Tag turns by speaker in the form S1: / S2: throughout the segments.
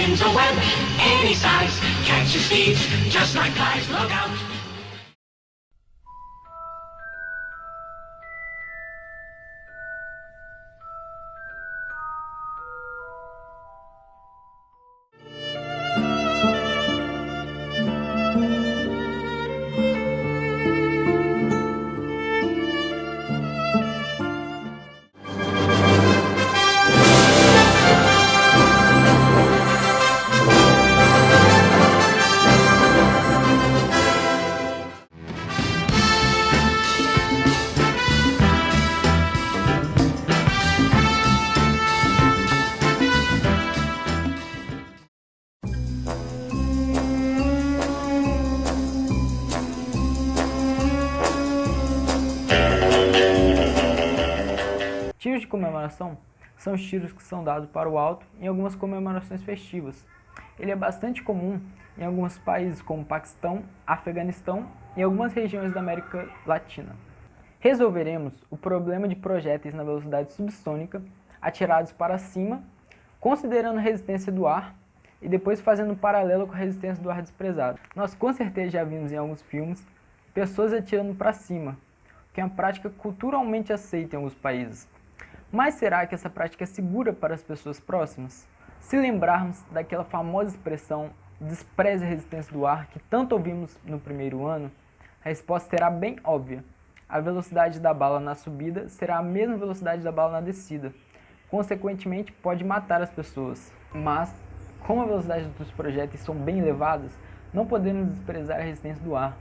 S1: spins a web any size. Catches thieves just like flies. Look out.
S2: Tiros de comemoração são os tiros que são dados para o alto em algumas comemorações festivas. Ele é bastante comum em alguns países como Paquistão, Afeganistão e algumas regiões da América Latina. Resolveremos o problema de projéteis na velocidade subsônica atirados para cima, considerando a resistência do ar e depois fazendo um paralelo com a resistência do ar desprezado. Nós com certeza já vimos em alguns filmes pessoas atirando para cima, que é uma prática culturalmente aceita em alguns países. Mas será que essa prática é segura para as pessoas próximas? Se lembrarmos daquela famosa expressão "despreze a resistência do ar" que tanto ouvimos no primeiro ano, a resposta será bem óbvia. A velocidade da bala na subida será a mesma velocidade da bala na descida. Consequentemente, pode matar as pessoas. Mas, como a velocidade dos projéteis são bem elevadas, não podemos desprezar a resistência do ar,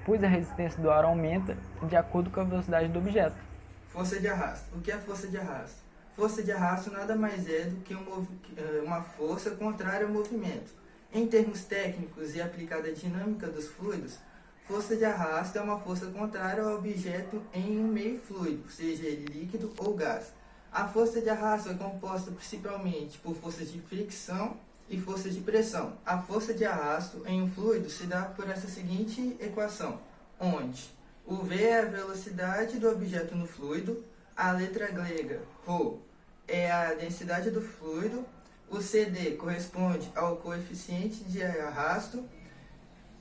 S2: pois a resistência do ar aumenta de acordo com a velocidade do objeto.
S3: Força de arrasto. O que é força de arrasto? Força de arrasto nada mais é do que uma força contrária ao movimento. Em termos técnicos e aplicada à dinâmica dos fluidos, força de arrasto é uma força contrária ao objeto em um meio fluido, seja ele líquido ou gás. A força de arrasto é composta principalmente por forças de fricção e forças de pressão. A força de arrasto em um fluido se dá por essa seguinte equação, onde o V é a velocidade do objeto no fluido, a letra grega ρ é a densidade do fluido, o CD corresponde ao coeficiente de arrasto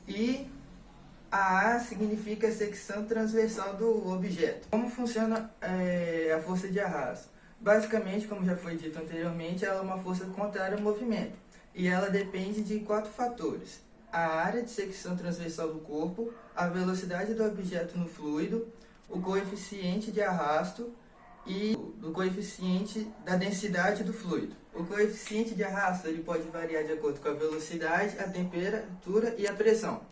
S3: e a A significa a secção transversal do objeto. Como funciona a força de arrasto? Basicamente, como já foi dito anteriormente, ela é uma força contrária ao movimento e ela depende de 4 fatores: a área de secção transversal do corpo, a velocidade do objeto no fluido, o coeficiente de arrasto e o coeficiente da densidade do fluido. O coeficiente de arrasto ele pode variar de acordo com a velocidade, a temperatura e a pressão.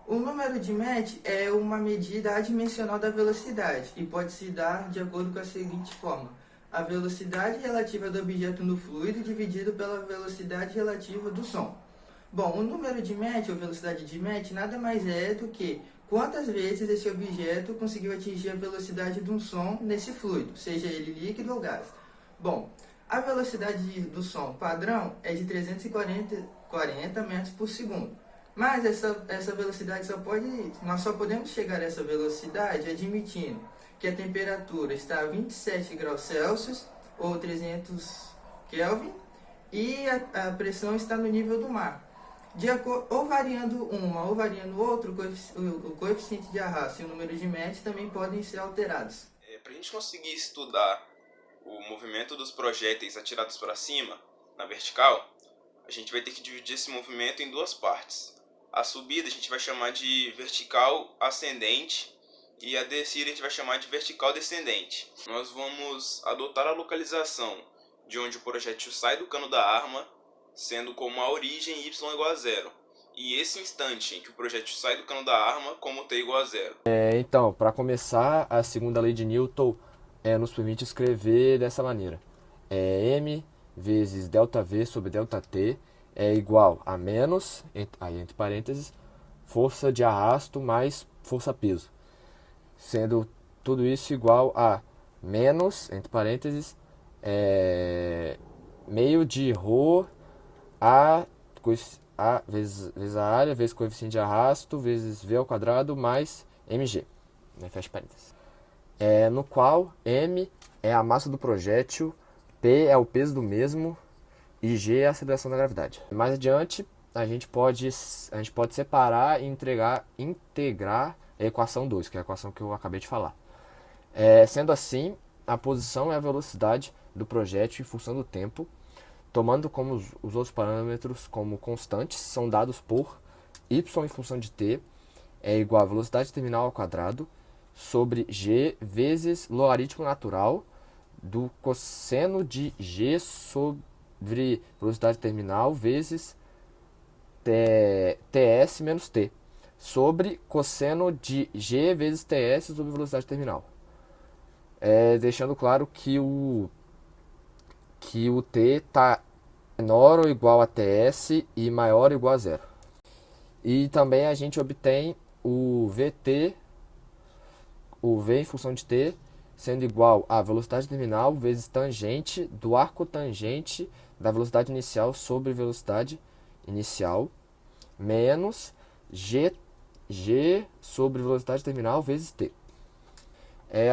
S3: O número de Mach é uma medida adimensional da velocidade e pode se dar de acordo com a seguinte forma: a velocidade relativa do objeto no fluido dividido pela velocidade relativa do som. Bom, o número de Mach, ou velocidade de Mach, nada mais é do que quantas vezes esse objeto conseguiu atingir a velocidade de um som nesse fluido, seja ele líquido ou gás. Bom, a velocidade do som padrão é de 340 metros por segundo. Mas essa velocidade nós só podemos chegar a essa velocidade admitindo que a temperatura está a 27 graus Celsius, ou 300 Kelvin, e a pressão está no nível do mar. Ou variando uma ou variando outra, o coeficiente de arrasto e o número de Mach também podem ser alterados.
S4: Para a gente conseguir estudar o movimento dos projéteis atirados para cima, na vertical, a gente vai ter que dividir esse movimento em 2 partes. A subida a gente vai chamar de vertical ascendente e a descida a gente vai chamar de vertical descendente. Nós vamos adotar a localização de onde o projétil sai do cano da arma, sendo como a origem y igual a 0, e esse instante em que o projétil sai do cano da arma como t igual a 0.
S5: Então, para começar, a segunda lei de Newton nos permite escrever dessa maneira. M vezes ΔV sobre ΔT é igual a menos, aí entre parênteses, força de arrasto mais força-peso, sendo tudo isso igual a menos, entre parênteses, meio de ρ A vezes a área, vezes coeficiente de arrasto, vezes V ao quadrado, mais mg, fecha parênteses. No qual M é a massa do projétil, P é o peso do mesmo, e g é a aceleração da gravidade. Mais adiante, a gente pode separar e integrar a equação 2, que é a equação que eu acabei de falar. Sendo assim, a posição e a velocidade do projétil em função do tempo, tomando como os outros parâmetros como constantes, são dados por y em função de t é igual a velocidade terminal ao quadrado sobre g vezes logaritmo natural do cosseno de g sobre velocidade terminal vezes ts menos t sobre cosseno de g vezes ts sobre velocidade terminal. Deixando claro que o t está menor ou igual a ts e maior ou igual a zero. E também a gente obtém o vt, o v em função de t, sendo igual a velocidade terminal vezes tangente do arco tangente da velocidade inicial sobre velocidade inicial, menos g sobre velocidade terminal vezes t.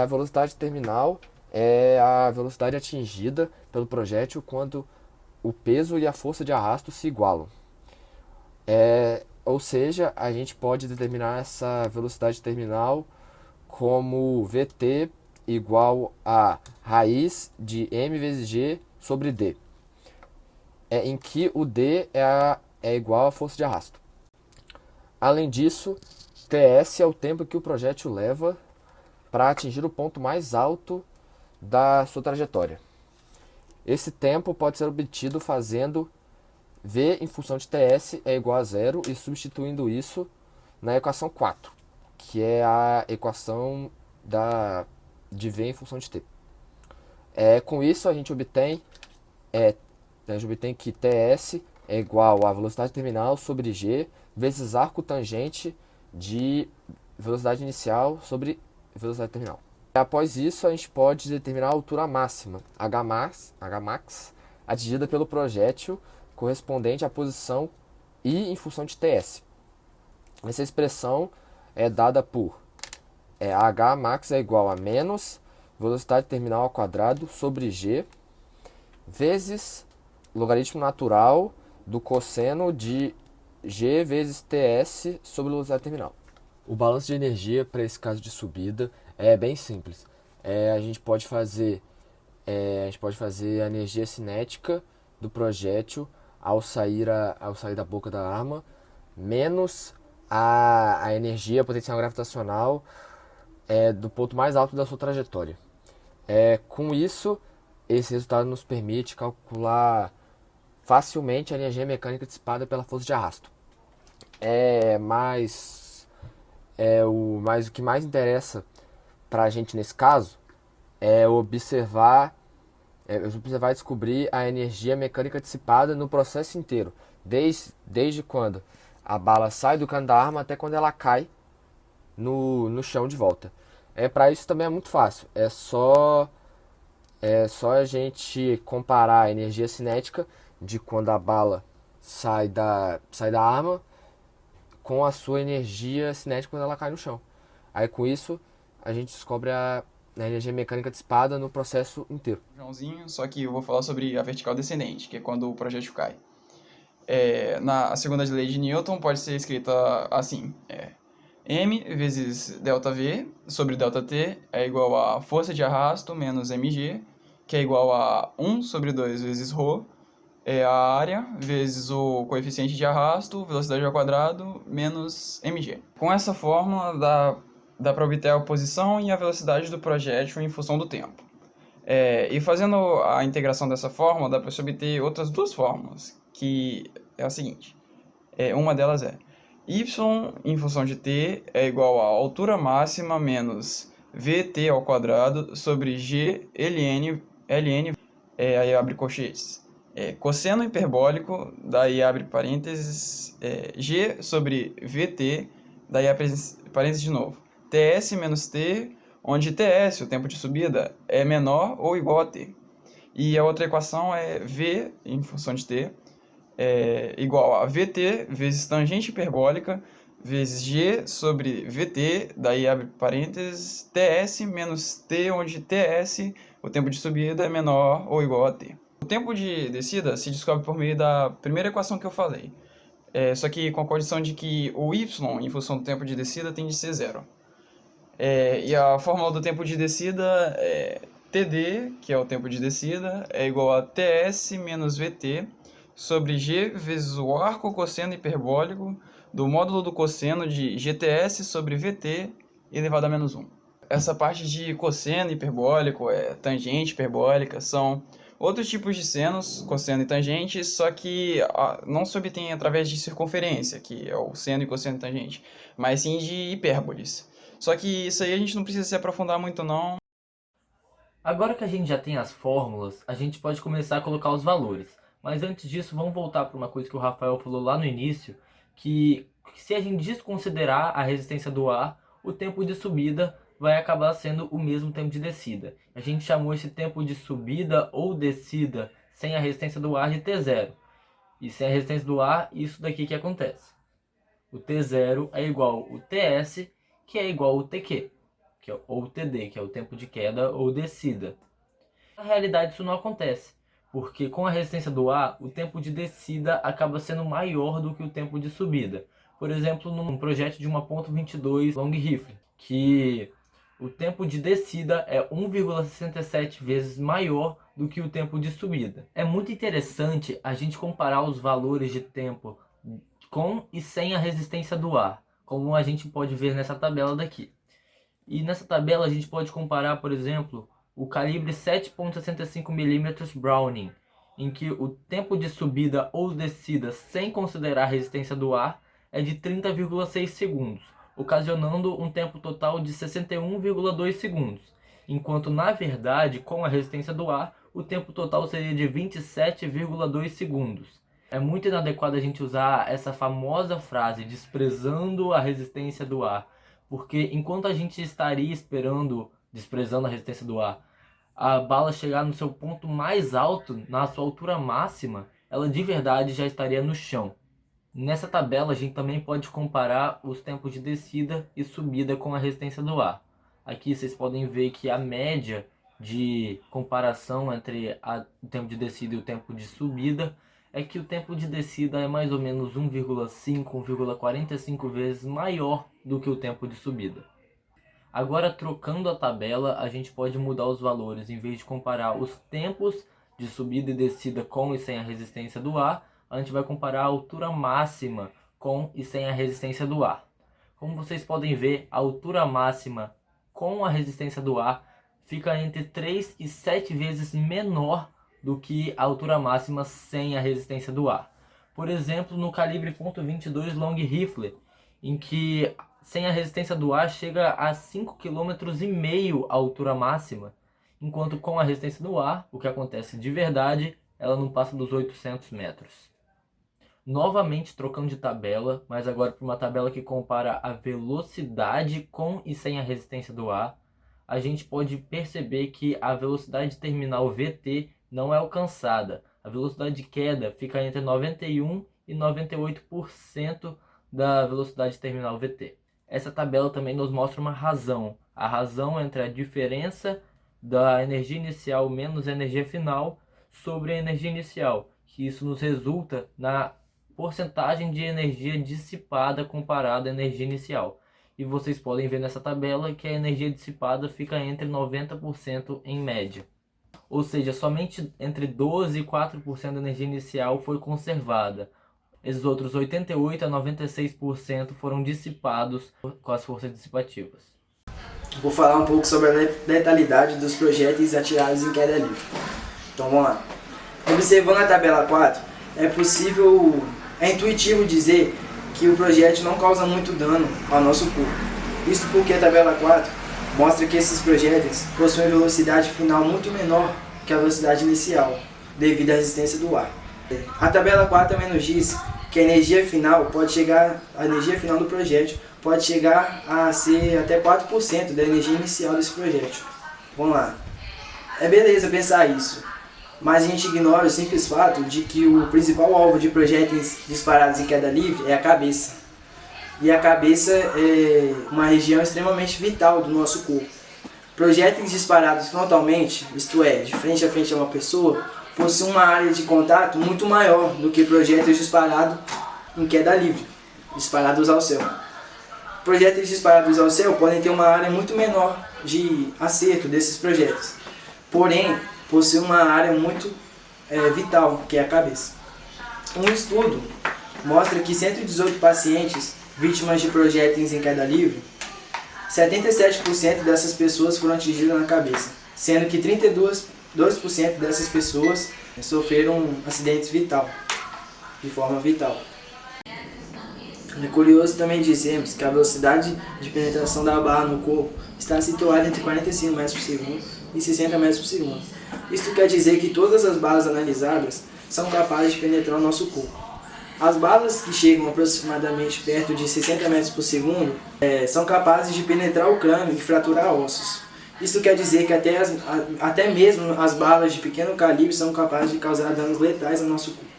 S5: A velocidade terminal é a velocidade atingida pelo projétil quando o peso e a força de arrasto se igualam. Ou seja, a gente pode determinar essa velocidade terminal como Vt igual a raiz de m vezes g sobre d, em que o d é igual à força de arrasto. Além disso, ts é o tempo que o projétil leva para atingir o ponto mais alto da sua trajetória. Esse tempo pode ser obtido fazendo v em função de ts é igual a zero e substituindo isso na equação 4, que é a equação de v em função de t. Com isso a gente obtém que ts é igual a velocidade terminal sobre g vezes arco tangente de velocidade inicial sobre velocidade terminal. Após isso, a gente pode determinar a altura máxima, Hmax, atingida pelo projétil, correspondente à posição i em função de ts. Essa expressão é dada por Hmax é igual a menos velocidade terminal ao quadrado sobre g vezes logaritmo natural do cosseno de g vezes ts sobre velocidade terminal. O balanço de energia para esse caso de subida é bem simples. A gente pode fazer a energia cinética do projétil ao sair da boca da arma menos a energia potencial gravitacional do ponto mais alto da sua trajetória. Com isso, esse resultado nos permite calcular facilmente a energia mecânica dissipada pela força de arrasto. Mas o que mais interessa para a gente nesse caso é observar e descobrir a energia mecânica dissipada no processo inteiro, desde quando a bala sai do cano da arma até quando ela cai no chão de volta. Para isso também é muito fácil, é só a gente comparar a energia cinética de quando a bala sai da arma com a sua energia cinética quando ela cai no chão. Aí com isso a gente descobre a energia mecânica dissipada no processo inteiro.
S6: Joãozinho, só que eu vou falar sobre a vertical descendente, que é quando o projétil cai. A segunda lei de Newton pode ser escrita assim: m vezes ΔV sobre ΔT é igual a força de arrasto menos mg, que é igual a 1 sobre 2 vezes ρ, a área vezes o coeficiente de arrasto, velocidade ao quadrado, menos mg. Com essa fórmula dá para obter a posição e a velocidade do projétil em função do tempo. E fazendo a integração dessa fórmula, dá para se obter outras duas fórmulas, que é a seguinte. Uma delas é y em função de t é igual a altura máxima menos vt ao quadrado sobre g ln, aí abre colchetes. Cosseno hiperbólico, daí abre parênteses, g sobre vt, daí abre parênteses de novo. ts menos t, onde ts, o tempo de subida, é menor ou igual a t. E a outra equação é v em função de t, igual a vt vezes tangente hiperbólica vezes g sobre vt, daí abre parênteses, ts menos t, onde ts, o tempo de subida, é menor ou igual a t. O tempo de descida se descobre por meio da primeira equação que eu falei. Só que com a condição de que o y, em função do tempo de descida, tem de ser zero. E a fórmula do tempo de descida é TD, que é o tempo de descida, é igual a TS menos VT sobre G vezes o arco cosseno hiperbólico do módulo do cosseno de GTS sobre VT elevado a menos 1. Essa parte de cosseno hiperbólico, tangente hiperbólica, são outros tipos de senos, cosseno e tangente, só que não se obtém através de circunferência, que é o seno e cosseno e tangente, mas sim de hipérboles. Só que isso aí a gente não precisa se aprofundar muito não.
S7: Agora que a gente já tem as fórmulas, a gente pode começar a colocar os valores. Mas antes disso, vamos voltar para uma coisa que o Rafael falou lá no início, que se a gente desconsiderar a resistência do ar, o tempo de subida vai acabar sendo o mesmo tempo de descida. A gente chamou esse tempo de subida ou descida sem a resistência do ar de T0. E sem a resistência do ar, isso daqui que acontece. O T0 é igual ao TS, que é igual ao TQ, ou TD, que é o tempo de queda ou descida. Na realidade isso não acontece, porque com a resistência do ar, o tempo de descida acaba sendo maior do que o tempo de subida. Por exemplo, num projétil de uma .22 long rifle, que o tempo de descida é 1,67 vezes maior do que o tempo de subida. É muito interessante a gente comparar os valores de tempo com e sem a resistência do ar, como a gente pode ver nessa tabela daqui. E nessa tabela a gente pode comparar, por exemplo, o calibre 7.65mm Browning, em que o tempo de subida ou descida sem considerar a resistência do ar é de 30,6 segundos, ocasionando um tempo total de 61,2 segundos, enquanto na verdade, com a resistência do ar, o tempo total seria de 27,2 segundos. É muito inadequado a gente usar essa famosa frase, desprezando a resistência do ar, porque enquanto a gente estaria desprezando a resistência do ar, a bala chegar no seu ponto mais alto, na sua altura máxima, ela de verdade já estaria no chão. Nessa tabela a gente também pode comparar os tempos de descida e subida com a resistência do ar. Aqui vocês podem ver que a média de comparação entre o tempo de descida e o tempo de subida é que o tempo de descida é mais ou menos 1,5, 1,45 vezes maior do que o tempo de subida. Agora, trocando a tabela, a gente pode mudar os valores. Em vez de comparar os tempos de subida e descida com e sem a resistência do ar, a gente vai comparar a altura máxima com e sem a resistência do ar. Como vocês podem ver, a altura máxima com a resistência do ar fica entre 3 e 7 vezes menor do que a altura máxima sem a resistência do ar. Por exemplo, no calibre .22 long rifle, em que sem a resistência do ar chega a 5,5 km a altura máxima, enquanto com a resistência do ar, o que acontece de verdade, ela não passa dos 800 metros. Novamente trocando de tabela, mas agora para uma tabela que compara a velocidade com e sem a resistência do ar, a gente pode perceber que a velocidade terminal VT não é alcançada. A velocidade de queda fica entre 91% e 98% da velocidade terminal VT. Essa tabela também nos mostra uma razão. A razão entre a diferença da energia inicial menos a energia final sobre a energia inicial, que isso nos resulta na porcentagem de energia dissipada comparada à energia inicial. E vocês podem ver nessa tabela que a energia dissipada fica entre 90% em média. Ou seja, somente entre 12% e 4% da energia inicial foi conservada. Esses outros 88% a 96% foram dissipados com as forças dissipativas.
S8: Vou falar um pouco sobre a letalidade dos projéteis atirados em queda livre. Então vamos lá. Observando a tabela 4, é intuitivo dizer que o projétil não causa muito dano ao nosso corpo. Isso porque a tabela 4 mostra que esses projéteis possuem velocidade final muito menor que a velocidade inicial, devido à resistência do ar. A tabela 4 também nos diz que a energia final do projétil pode chegar a ser até 4% da energia inicial desse projétil. Vamos lá. É beleza pensar isso, mas a gente ignora o simples fato de que o principal alvo de projéteis disparados em queda livre é a cabeça. E a cabeça é uma região extremamente vital do nosso corpo. Projéteis disparados frontalmente, isto é, de frente a uma pessoa, possui uma área de contato muito maior do que projéteis disparados em queda livre, disparados ao céu. Projéteis disparados ao céu podem ter uma área muito menor de acerto desses projéteis, porém possui uma área muito vital, que é a cabeça. Um estudo mostra que 118 pacientes vítimas de projéteis em queda livre, 77% dessas pessoas foram atingidas na cabeça, sendo que 32% dessas pessoas sofreram acidentes de forma vital. É curioso também dizermos que a velocidade de penetração da bala no corpo está situada entre 45 metros por segundo e 60 metros por segundo. Isto quer dizer que todas as balas analisadas são capazes de penetrar o nosso corpo. As balas que chegam aproximadamente perto de 60 metros por segundo são capazes de penetrar o crânio e fraturar ossos. Isso quer dizer que até mesmo as balas de pequeno calibre são capazes de causar danos letais ao nosso corpo.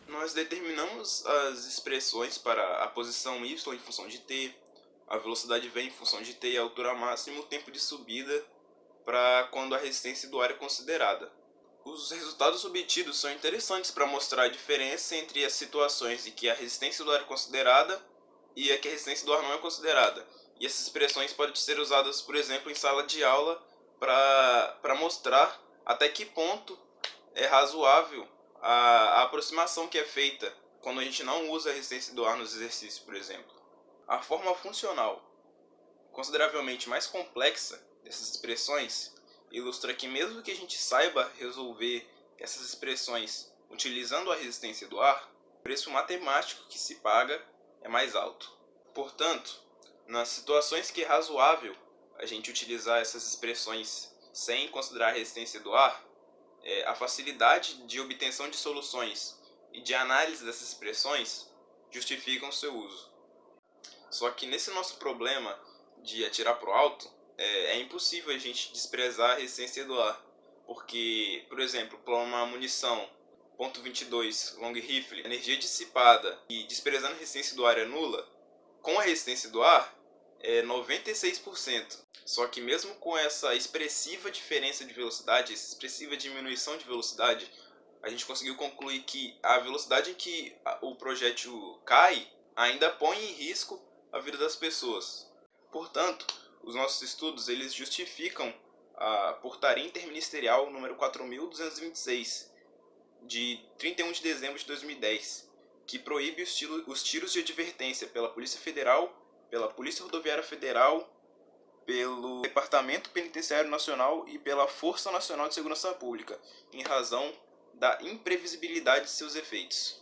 S4: Nós determinamos as expressões para a posição y em função de t, a velocidade v em função de t, a altura máxima e o tempo de subida para quando a resistência do ar é considerada. Os resultados obtidos são interessantes para mostrar a diferença entre as situações em que a resistência do ar é considerada e a que a resistência do ar não é considerada. E essas expressões podem ser usadas, por exemplo, em sala de aula para mostrar até que ponto é razoável a aproximação que é feita quando a gente não usa a resistência do ar nos exercícios, por exemplo. A forma funcional consideravelmente mais complexa dessas expressões ilustra que mesmo que a gente saiba resolver essas expressões utilizando a resistência do ar, o preço matemático que se paga é mais alto. Portanto, nas situações que é razoável a gente utilizar essas expressões sem considerar a resistência do ar, a facilidade de obtenção de soluções e de análise dessas expressões justificam seu uso. Só que nesse nosso problema de atirar para o alto, é impossível a gente desprezar a resistência do ar, porque, por exemplo, para uma munição .22 long rifle, a energia dissipada e desprezando a resistência do ar é nula, com a resistência do ar é 96%. Só que mesmo com essa expressiva diferença de velocidade, essa expressiva diminuição de velocidade, a gente conseguiu concluir que a velocidade em que o projétil cai ainda põe em risco a vida das pessoas. Portanto, os nossos estudos eles justificam a Portaria Interministerial número 4.226, de 31 de dezembro de 2010, que proíbe os tiros de advertência pela Polícia Federal, pela Polícia Rodoviária Federal, pelo Departamento Penitenciário Nacional e pela Força Nacional de Segurança Pública, em razão da imprevisibilidade de seus efeitos.